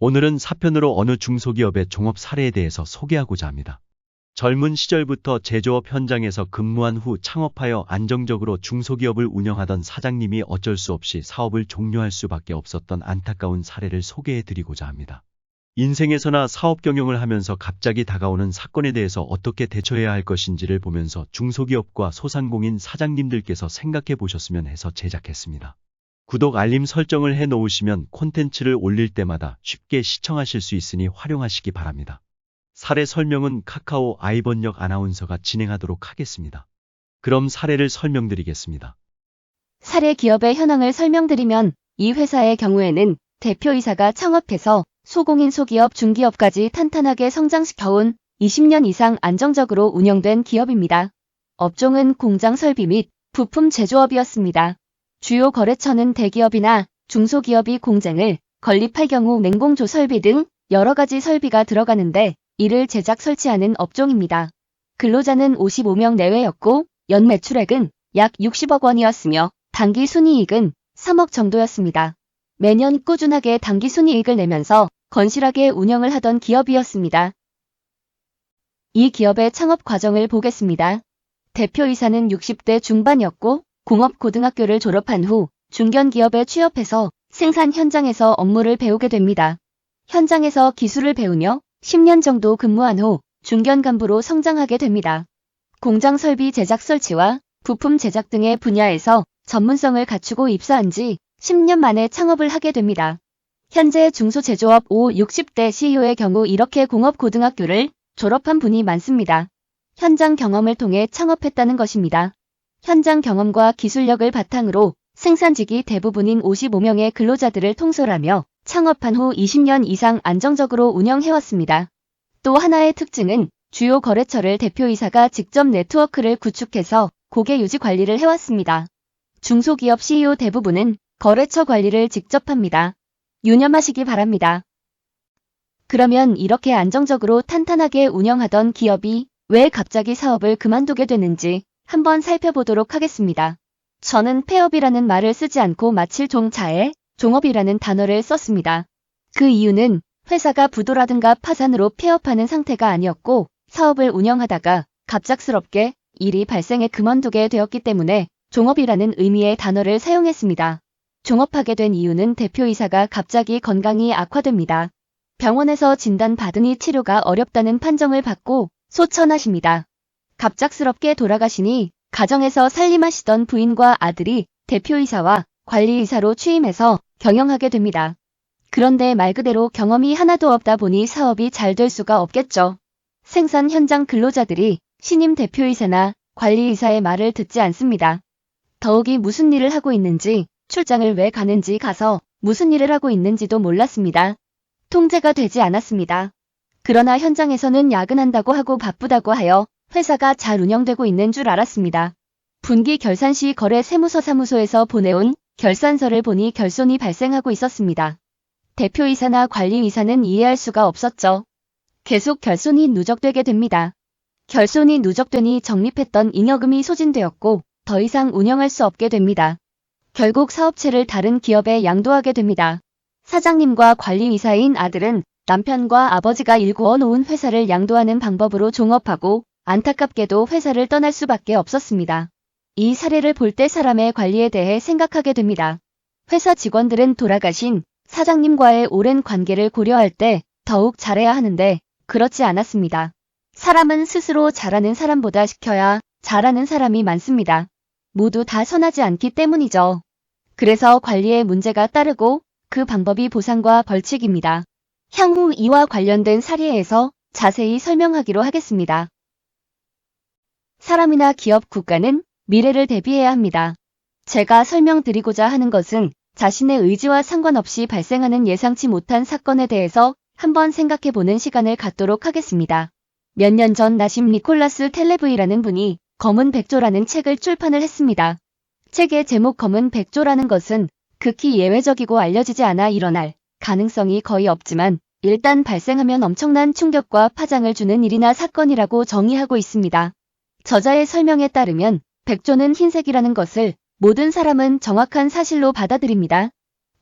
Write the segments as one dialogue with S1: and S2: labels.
S1: 오늘은 사편으로 어느 중소기업의 종업 사례에 대해서 소개하고자 합니다. 젊은 시절부터 제조업 현장에서 근무한 후 창업하여 안정적으로 중소기업을 운영하던 사장님이 어쩔 수 없이 사업을 종료할 수밖에 없었던 안타까운 사례를 소개해드리고자 합니다. 인생에서나 사업 경영을 하면서 갑자기 다가오는 사건에 대해서 어떻게 대처해야 할 것인지를 보면서 중소기업과 소상공인 사장님들께서 생각해 보셨으면 해서 제작했습니다. 구독 알림 설정을 해 놓으시면 콘텐츠를 올릴 때마다 쉽게 시청하실 수 있으니 활용하시기 바랍니다. 사례 설명은 카카오 아이번역 아나운서가 진행하도록 하겠습니다. 그럼 사례를 설명드리겠습니다.
S2: 사례 기업의 현황을 설명드리면 이 회사의 경우에는 대표이사가 창업해서 소공인 소기업 중기업까지 탄탄하게 성장시켜온 20년 이상 안정적으로 운영된 기업입니다. 업종은 공장 설비 및 부품 제조업이었습니다. 주요 거래처는 대기업이나 중소기업이 공장을 건립할 경우 냉공조 설비 등 여러 가지 설비가 들어가는데 이를 제작 설치하는 업종입니다. 근로자는 55명 내외였고 연 매출액은 약 60억 원이었으며 당기 순이익은 3억 정도였습니다. 매년 꾸준하게 당기 순이익을 내면서 건실하게 운영을 하던 기업이었습니다. 이 기업의 창업 과정을 보겠습니다. 대표이사는 60대 중반이었고 공업고등학교를 졸업한 후 중견기업에 취업해서 생산 현장에서 업무를 배우게 됩니다. 현장에서 기술을 배우며 10년 정도 근무한 후 중견 간부로 성장하게 됩니다. 공장 설비 제작 설치와 부품 제작 등의 분야에서 전문성을 갖추고 입사한 지 10년 만에 창업을 하게 됩니다. 현재 중소제조업 60대 CEO의 경우 이렇게 공업고등학교를 졸업한 분이 많습니다. 현장 경험을 통해 창업했다는 것입니다. 현장 경험과 기술력을 바탕으로 생산직이 대부분인 55명의 근로자들을 통솔하며 창업한 후 20년 이상 안정적으로 운영해왔습니다. 또 하나의 특징은 주요 거래처를 대표이사가 직접 네트워크를 구축해서 고객 유지 관리를 해왔습니다. 중소기업 CEO 대부분은 거래처 관리를 직접 합니다. 유념하시기 바랍니다. 그러면 이렇게 안정적으로 탄탄하게 운영하던 기업이 왜 갑자기 사업을 그만두게 되는지 한번 살펴보도록 하겠습니다. 저는 폐업이라는 말을 쓰지 않고 마칠 종자에 종업이라는 단어를 썼습니다. 그 이유는 회사가 부도라든가 파산으로 폐업하는 상태가 아니었고 사업을 운영하다가 갑작스럽게 일이 발생해 그만두게 되었기 때문에 종업이라는 의미의 단어를 사용했습니다. 종업하게 된 이유는 대표이사가 갑자기 건강이 악화됩니다. 병원에서 진단받으니 치료가 어렵다는 판정을 받고 소천하십니다. 갑작스럽게 돌아가시니 가정에서 살림하시던 부인과 아들이 대표이사와 관리이사로 취임해서 경영하게 됩니다. 그런데 말 그대로 경험이 하나도 없다 보니 사업이 잘 될 수가 없겠죠. 생산 현장 근로자들이 신임 대표이사나 관리이사의 말을 듣지 않습니다. 더욱이 무슨 일을 하고 있는지, 출장을 왜 가는지 가서 무슨 일을 하고 있는지도 몰랐습니다. 통제가 되지 않았습니다. 그러나 현장에서는 야근한다고 하고 바쁘다고 하여 회사가 잘 운영되고 있는 줄 알았습니다. 분기 결산 시 거래 세무서 사무소에서 보내온 결산서를 보니 결손이 발생하고 있었습니다. 대표이사나 관리이사는 이해할 수가 없었죠. 계속 결손이 누적되게 됩니다. 결손이 누적되니 적립했던 잉여금이 소진되었고 더 이상 운영할 수 없게 됩니다. 결국 사업체를 다른 기업에 양도하게 됩니다. 사장님과 관리이사인 아들은 남편과 아버지가 일구어 놓은 회사를 양도하는 방법으로 종업하고 안타깝게도 회사를 떠날 수밖에 없었습니다. 이 사례를 볼 때 사람의 관리에 대해 생각하게 됩니다. 회사 직원들은 돌아가신 사장님과의 오랜 관계를 고려할 때 더욱 잘해야 하는데 그렇지 않았습니다. 사람은 스스로 잘하는 사람보다 시켜야 잘하는 사람이 많습니다. 모두 다 선하지 않기 때문이죠. 그래서 관리에 문제가 따르고 그 방법이 보상과 벌칙입니다. 향후 이와 관련된 사례에서 자세히 설명하기로 하겠습니다. 사람이나 기업, 국가는 미래를 대비해야 합니다. 제가 설명드리고자 하는 것은 자신의 의지와 상관없이 발생하는 예상치 못한 사건에 대해서 한번 생각해보는 시간을 갖도록 하겠습니다. 몇 년 전 나심 니콜라스 텔레브이라는 분이 검은 백조라는 책을 출판을 했습니다. 책의 제목 검은 백조라는 것은 극히 예외적이고 알려지지 않아 일어날 가능성이 거의 없지만 일단 발생하면 엄청난 충격과 파장을 주는 일이나 사건이라고 정의하고 있습니다. 저자의 설명에 따르면 백조는 흰색이라는 것을 모든 사람은 정확한 사실로 받아들입니다.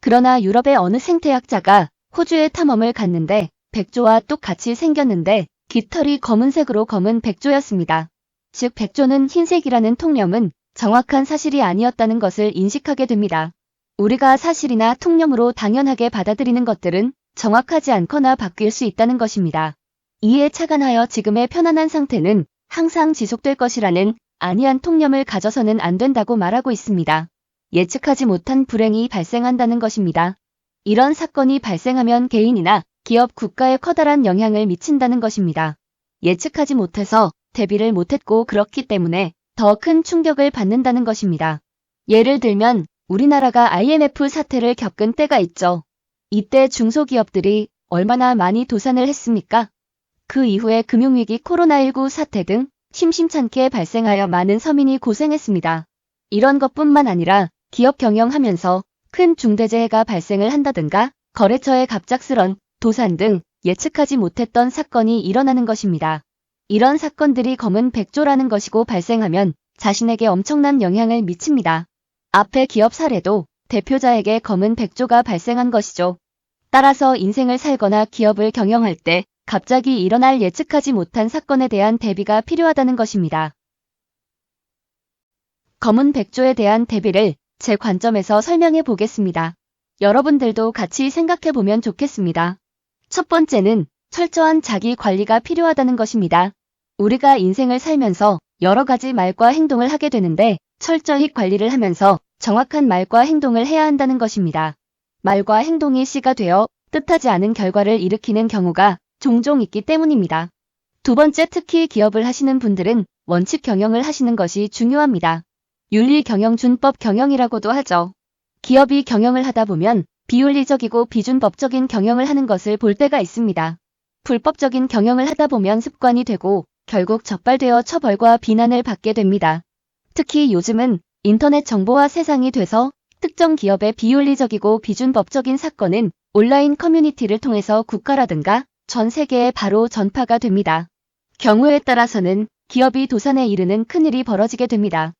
S2: 그러나 유럽의 어느 생태학자가 호주에 탐험을 갔는데 백조와 똑같이 생겼는데 깃털이 검은색으로 검은 백조였습니다. 즉 백조는 흰색이라는 통념은 정확한 사실이 아니었다는 것을 인식하게 됩니다. 우리가 사실이나 통념으로 당연하게 받아들이는 것들은 정확하지 않거나 바뀔 수 있다는 것입니다. 이에 착안하여 지금의 편안한 상태는 항상 지속될 것이라는 안이한 통념을 가져서는 안 된다고 말하고 있습니다. 예측하지 못한 불행이 발생한다는 것입니다. 이런 사건이 발생하면 개인이나 기업, 국가에 커다란 영향을 미친다는 것입니다. 예측하지 못해서 대비를 못했고 그렇기 때문에 더 큰 충격을 받는다는 것입니다. 예를 들면 우리나라가 IMF 사태를 겪은 때가 있죠. 이때 중소기업들이 얼마나 많이 도산을 했습니까? 그 이후에 금융위기, 코로나19 사태 등 심심찮게 발생하여 많은 서민이 고생했습니다. 이런 것뿐만 아니라 기업 경영하면서 큰 중대재해가 발생을 한다든가 거래처의 갑작스런 도산 등 예측하지 못했던 사건이 일어나는 것입니다. 이런 사건들이 검은 백조라는 것이고 발생하면 자신에게 엄청난 영향을 미칩니다. 앞의 기업 사례도 대표자에게 검은 백조가 발생한 것이죠. 따라서 인생을 살거나 기업을 경영할 때 갑자기 일어날 예측하지 못한 사건에 대한 대비가 필요하다는 것입니다. 검은 백조에 대한 대비를 제 관점에서 설명해 보겠습니다. 여러분들도 같이 생각해 보면 좋겠습니다. 첫 번째는 철저한 자기 관리가 필요하다는 것입니다. 우리가 인생을 살면서 여러 가지 말과 행동을 하게 되는데 철저히 관리를 하면서 정확한 말과 행동을 해야 한다는 것입니다. 말과 행동이 씨가 되어 뜻하지 않은 결과를 일으키는 경우가 종종 있기 때문입니다. 두 번째, 특히 기업을 하시는 분들은 원칙 경영을 하시는 것이 중요합니다. 윤리 경영, 준법 경영이라고도 하죠. 기업이 경영을 하다 보면 비윤리적이고 비준법적인 경영을 하는 것을 볼 때가 있습니다. 불법적인 경영을 하다 보면 습관이 되고 결국 적발되어 처벌과 비난을 받게 됩니다. 특히 요즘은 인터넷 정보화 세상이 돼서 특정 기업의 비윤리적이고 비준법적인 사건은 온라인 커뮤니티를 통해서 국가라든가 전 세계에 바로 전파가 됩니다. 경우에 따라서는 기업이 도산에 이르는 큰일이 벌어지게 됩니다.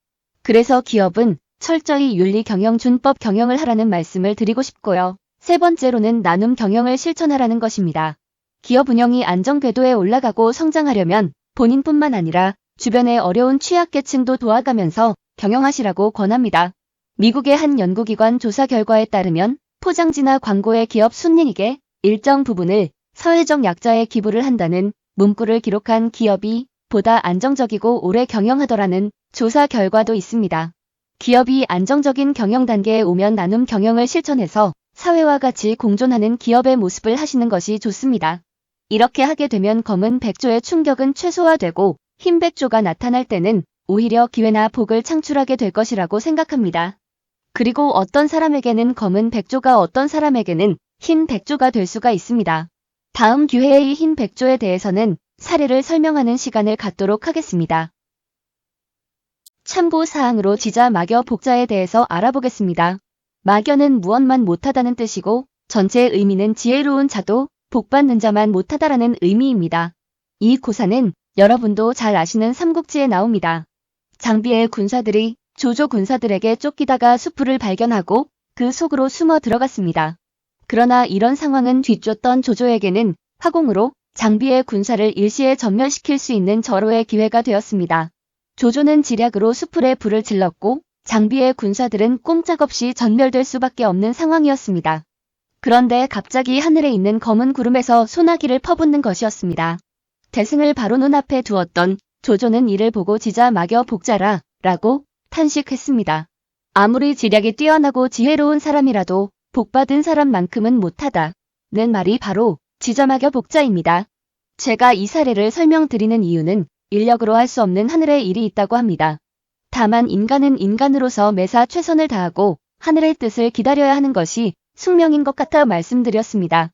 S2: 그래서 기업은 철저히 윤리 경영, 준법 경영을 하라는 말씀을 드리고 싶고요. 세 번째로는 나눔 경영을 실천하라는 것입니다. 기업 운영이 안정궤도에 올라가고 성장하려면 본인뿐만 아니라 주변의 어려운 취약계층도 도와가면서 경영하시라고 권합니다. 미국의 한 연구기관 조사 결과에 따르면 포장지나 광고의 기업 순이익의 일정 부분을 사회적 약자에 기부를 한다는 문구를 기록한 기업이 보다 안정적이고 오래 경영하더라는 조사 결과도 있습니다. 기업이 안정적인 경영 단계에 오면 나눔 경영을 실천해서 사회와 같이 공존하는 기업의 모습을 하시는 것이 좋습니다. 이렇게 하게 되면 검은 백조의 충격은 최소화되고 흰 백조가 나타날 때는 오히려 기회나 복을 창출하게 될 것이라고 생각합니다. 그리고 어떤 사람에게는 검은 백조가 어떤 사람에게는 흰 백조가 될 수가 있습니다. 다음 기회에 이 흰 백조에 대해서는 사례를 설명하는 시간을 갖도록 하겠습니다. 참고사항으로 지자, 마겨, 복자에 대해서 알아보겠습니다. 마겨는 무엇만 못하다는 뜻이고 전체 의미는 지혜로운 자도 복받는 자만 못하다라는 의미입니다. 이 고사는 여러분도 잘 아시는 삼국지에 나옵니다. 장비의 군사들이 조조 군사들에게 쫓기다가 수풀을 발견하고 그 속으로 숨어 들어갔습니다. 그러나 이런 상황은 뒤쫓던 조조에게는 화공으로 장비의 군사를 일시에 전멸시킬 수 있는 절호의 기회가 되었습니다. 조조는 지략으로 수풀에 불을 질렀고 장비의 군사들은 꼼짝없이 전멸될 수밖에 없는 상황이었습니다. 그런데 갑자기 하늘에 있는 검은 구름에서 소나기를 퍼붓는 것이었습니다. 대승을 바로 눈앞에 두었던 조조는 이를 보고 지자, 마겨, 복자라 라고 탄식했습니다. 아무리 지략이 뛰어나고 지혜로운 사람이라도 복받은 사람만큼은 못하다는 말이 바로 지자, 마겨, 복자입니다. 제가 이 사례를 설명드리는 이유는 인력으로 할 수 없는 하늘의 일이 있다고 합니다. 다만 인간은 인간으로서 매사 최선을 다하고 하늘의 뜻을 기다려야 하는 것이 숙명인 것 같아 말씀드렸습니다.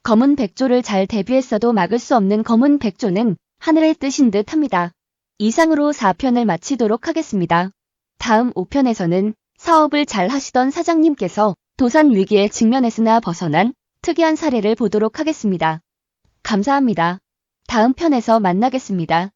S2: 검은 백조를 잘 대비했어도 막을 수 없는 검은 백조는 하늘의 뜻인 듯 합니다. 이상으로 4편을 마치도록 하겠습니다. 다음 5편에서는 사업을 잘 하시던 사장님께서 도산 위기에 직면했으나 벗어난 특이한 사례를 보도록 하겠습니다. 감사합니다. 다음 편에서 만나겠습니다.